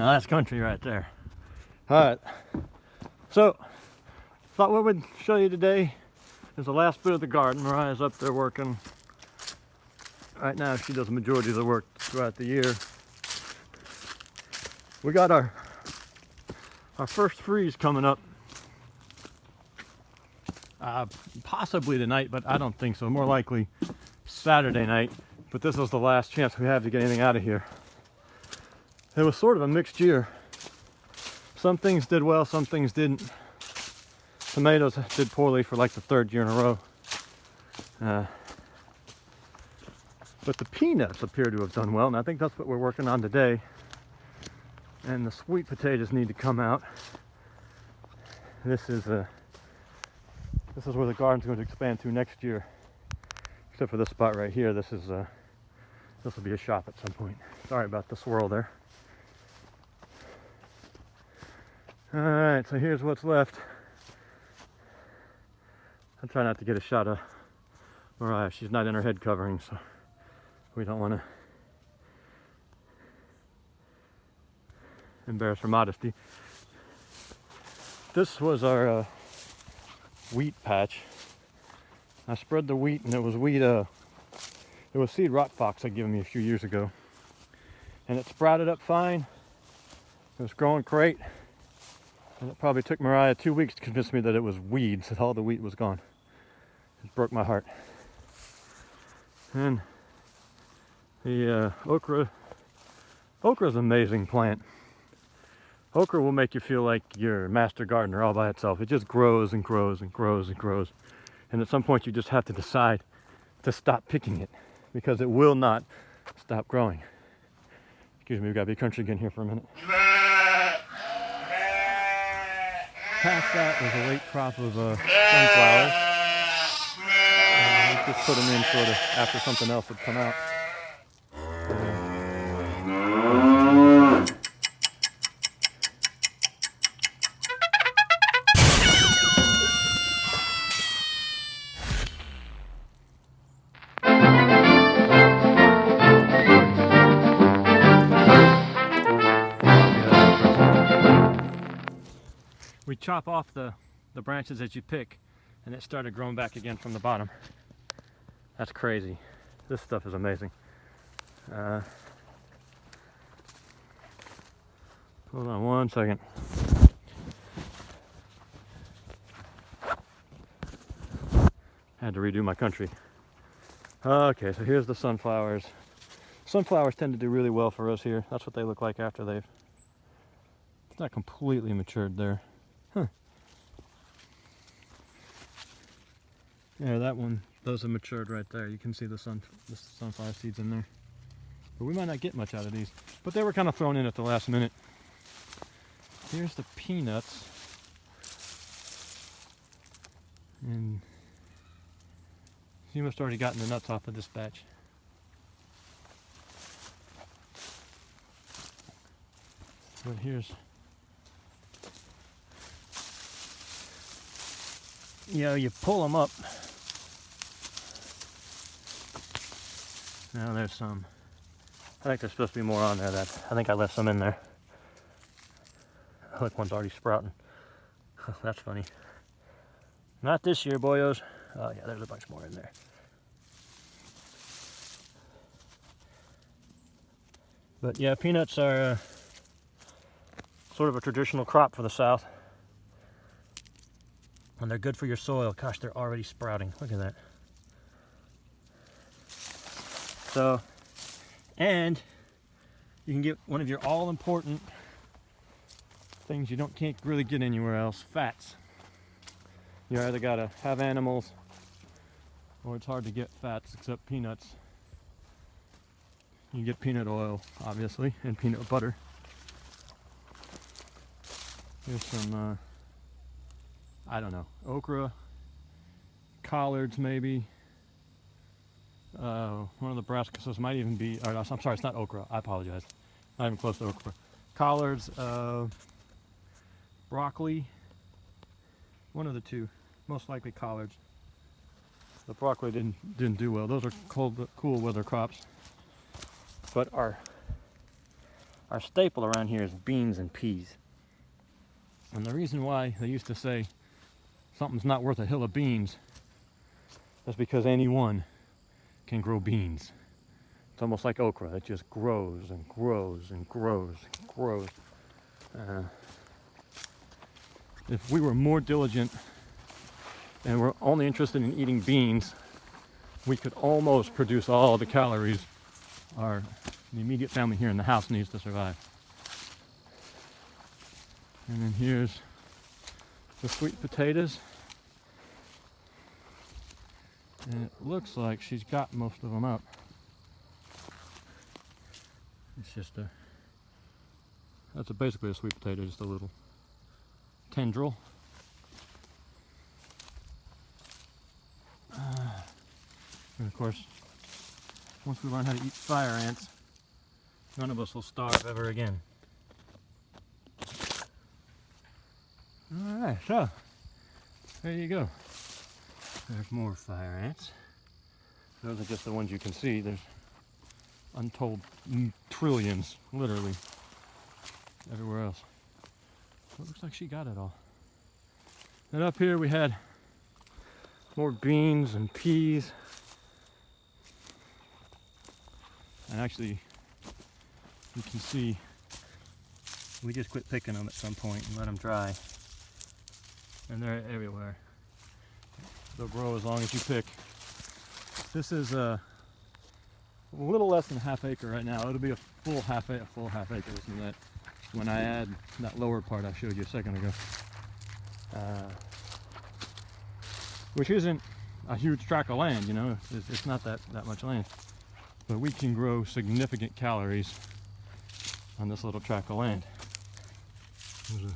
Now that's country right there. All right. So, thought what we'd show you today is the last bit of the garden. Mariah's up there working. Right now, she does the majority of the work throughout the year. We got our first freeze coming up. Possibly tonight, but I don't think so. More likely Saturday night. But this is the last chance we have to get anything out of here. It was sort of a mixed year. Some things did well, some things didn't. Tomatoes did poorly for like the third year in a row. But the peanuts appear to have done well, and I think that's what we're working on today. And the sweet potatoes need to come out. This is where the garden's going to expand to next year. Except for this spot right here. This will be a shop at some point. Sorry about the swirl there. All right, so here's what's left. I'll try not to get a shot of Mariah. She's not in her head covering, so we don't want to embarrass her modesty. This was our wheat patch. I spread the wheat, and it was seed rot fox had given me a few years ago, and it sprouted up fine. It was growing great, and it probably took Mariah 2 weeks to convince me that it was weeds, that all the wheat was gone. It broke my heart. And the okra is an amazing plant. Okra will make you feel like you're a master gardener all by itself. It just grows and grows and grows and grows. And at some point you just have to decide to stop picking it, because it will not stop growing. Excuse me, we've got to be country again here for a minute. Past that was a late crop of sunflowers. We just put them in sort of after something else had come out. We chop off the branches that you pick, and it started growing back again from the bottom. That's crazy. This stuff is amazing. Hold on one second. Had to redo my country. Okay, so here's the sunflowers. Sunflowers tend to do really well for us here. That's what they look like after they've... It's not completely matured there. Huh. Yeah, that one, those are matured right there. You can see the sunflower seeds in there. But we might not get much out of these. But they were kind of thrown in at the last minute. Here's the peanuts. And you must have already gotten the nuts off of this batch. But here's... you pull them up. Now there's some. I think there's supposed to be more on there. I think I left some in there. Look, one's already sprouting. That's funny. Not this year, boyos. Oh yeah, there's a bunch more in there. But yeah, peanuts are sort of a traditional crop for the South. And they're good for your soil. Gosh, they're already sprouting. Look at that. So, and you can get one of your all-important things you can't really get anywhere else, fats. You either gotta have animals, or it's hard to get fats except peanuts. You get peanut oil, obviously, and peanut butter. Here's some I don't know, okra, collards maybe. One of the brassicas might even be, I'm sorry, it's not okra, I apologize. Not even close to okra. Collards, broccoli, one of the two, most likely collards. The broccoli didn't do well. Those are cool weather crops. But our our staple around here is beans and peas. And the reason why they used to say something's not worth a hill of beans is because anyone can grow beans. It's almost like okra. It just grows and grows and grows and grows. If we were more diligent and we're only interested in eating beans, we could almost produce all the calories the immediate family here in the house needs to survive. And then here's the sweet potatoes. And it looks like she's got most of them up. It's just that's basically a sweet potato, just a little tendril. And of course, once we learn how to eat fire ants, none of us will starve ever again. Alright, so there you go. There's more fire ants. Those are just the ones you can see. There's untold trillions, literally, everywhere else. So it looks like she got it all. And up here we had more beans and peas. And actually, you can see we just quit picking them at some point and let them dry. And they're everywhere. They'll grow as long as you pick. This is a little less than a half acre right now. It'll be a full half acre. Listen to that. When I add that lower part I showed you a second ago, which isn't a huge tract of land, you know. It's not that much land, but we can grow significant calories on this little tract of land. There's a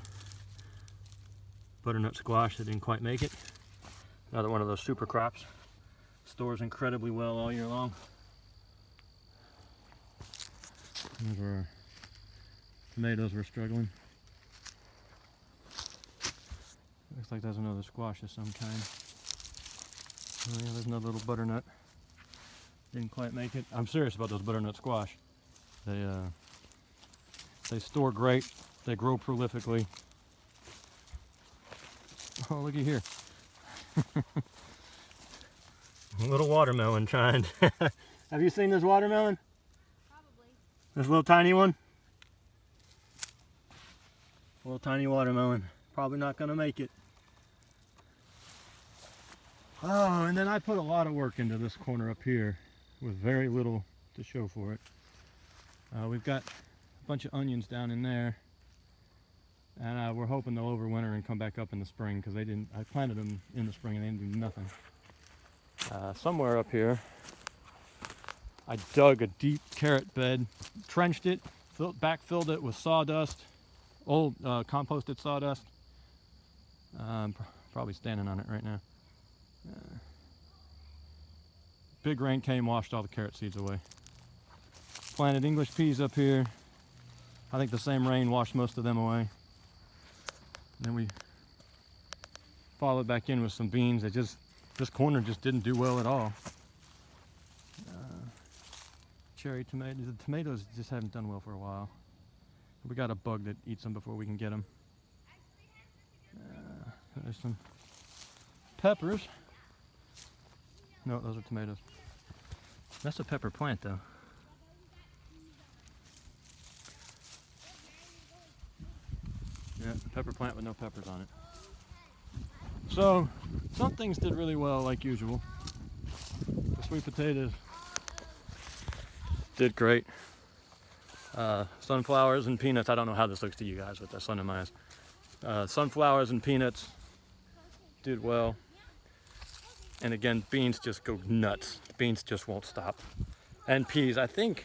butternut squash that didn't quite make it. Another one of those super crops. Stores incredibly well all year long. Those are our tomatoes we're struggling. Looks like there's another squash of some kind. Oh yeah, there's another little butternut. Didn't quite make it. I'm serious about those butternut squash. They store great. They grow prolifically. Oh, looky here. A little watermelon trying. Have you seen this watermelon? Probably. This little tiny one? Little tiny watermelon. Probably not gonna make it. Oh, and then I put a lot of work into this corner up here with very little to show for it. We've got a bunch of onions down in there, and we're hoping they'll overwinter and come back up in the spring, because I planted them in the spring and they didn't do nothing. Somewhere up here, I dug a deep carrot bed, trenched it, backfilled it with sawdust, old composted sawdust. Probably standing on it right now. Big rain came, washed all the carrot seeds away. Planted English peas up here. I think the same rain washed most of them away. Then we followed back in with some beans. This corner just didn't do well at all. Cherry tomatoes. The tomatoes just haven't done well for a while. We got a bug that eats them before we can get them. There's some peppers. No, those are tomatoes. That's a pepper plant, though. Yeah, pepper plant with no peppers on it. So, some things did really well, like usual. The sweet potatoes did great. Sunflowers and peanuts. I don't know how this looks to you guys with the sun in my eyes. Sunflowers and peanuts did well. And again, beans just go nuts. Beans just won't stop. And peas. I think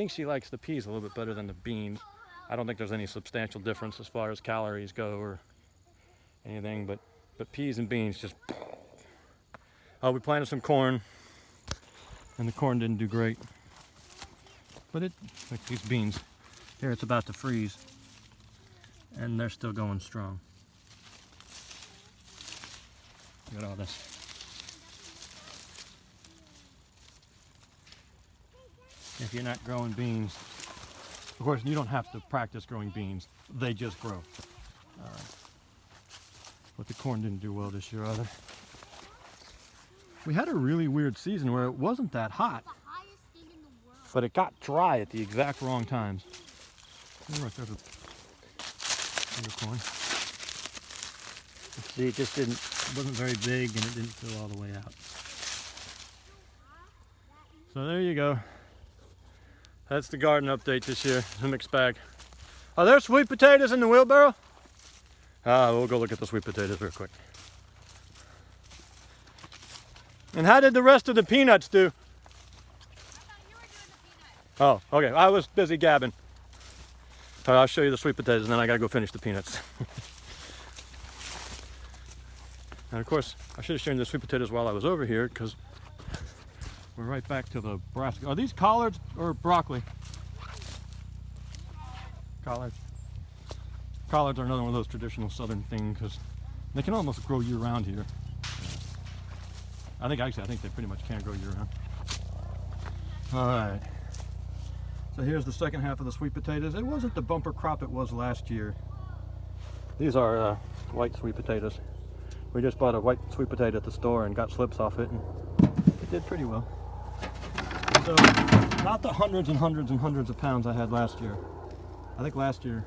she likes the peas a little bit better than the beans. I don't think there's any substantial difference as far as calories go or anything, but peas and beans just... we planted some corn, and the corn didn't do great. But like these beans, here it's about to freeze, and they're still going strong. Look at all this. If you're not growing beans, Of course, you don't have to practice growing beans. They just grow. But the corn didn't do well this year either. We had a really weird season where it wasn't that hot, but it got dry at the exact wrong times. Oh, right there's a corn. See, it just wasn't very big and it didn't fill all the way out. So there you go. That's the garden update this year. It's a mixed bag. Are there sweet potatoes in the wheelbarrow? We'll go look at the sweet potatoes real quick. And how did the rest of the peanuts do? I thought you were doing the peanuts. Oh, okay. I was busy gabbing. All right, I'll show you the sweet potatoes and then I gotta go finish the peanuts. And of course, I should have shown you the sweet potatoes while I was over here because we're right back to the brassica. Are these collards or broccoli? Collards. Collards are another one of those traditional southern things because they can almost grow year round here. I think they pretty much can grow year round. All right. So here's the second half of the sweet potatoes. It wasn't the bumper crop it was last year. These are white sweet potatoes. We just bought a white sweet potato at the store and got slips off it, and it did pretty well. So, not the hundreds and hundreds and hundreds of pounds I had last year. I think last year,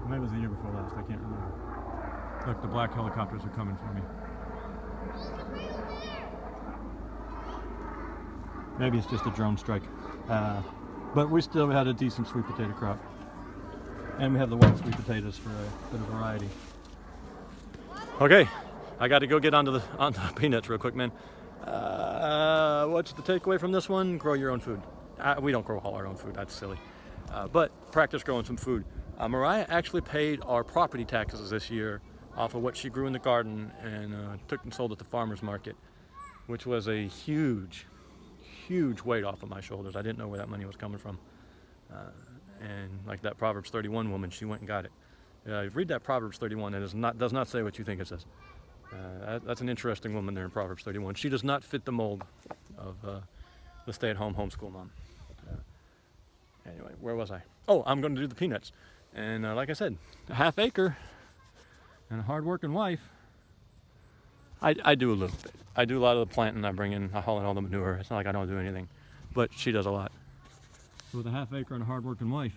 maybe it was the year before last, I can't remember. Look, the black helicopters are coming for me. Maybe it's just a drone strike. But we still had a decent sweet potato crop. And we have the white sweet potatoes for a bit of variety. Okay, I got to go get onto the peanuts real quick, man. What's the takeaway from this one? Grow your own food. We don't grow all our own food, that's silly. But practice growing some food. Mariah actually paid our property taxes this year off of what she grew in the garden and took and sold at the farmer's market, which was a huge weight off of my shoulders. I didn't know where that money was coming from. And like that Proverbs 31 woman, she went and got it. Read that Proverbs 31, it does not say what you think it says. That's an interesting woman there in Proverbs 31. She does not fit the mold of the stay-at-home homeschool mom. Anyway, where was I? Oh, I'm going to do the peanuts. And like I said, a half acre and a hard-working wife. I do a little bit. I do a lot of the planting. I haul in all the manure. It's not like I don't do anything, but she does a lot. With a half acre and a hard-working wife,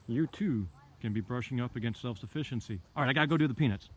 you too can be brushing up against self-sufficiency. All right, I gotta go do the peanuts.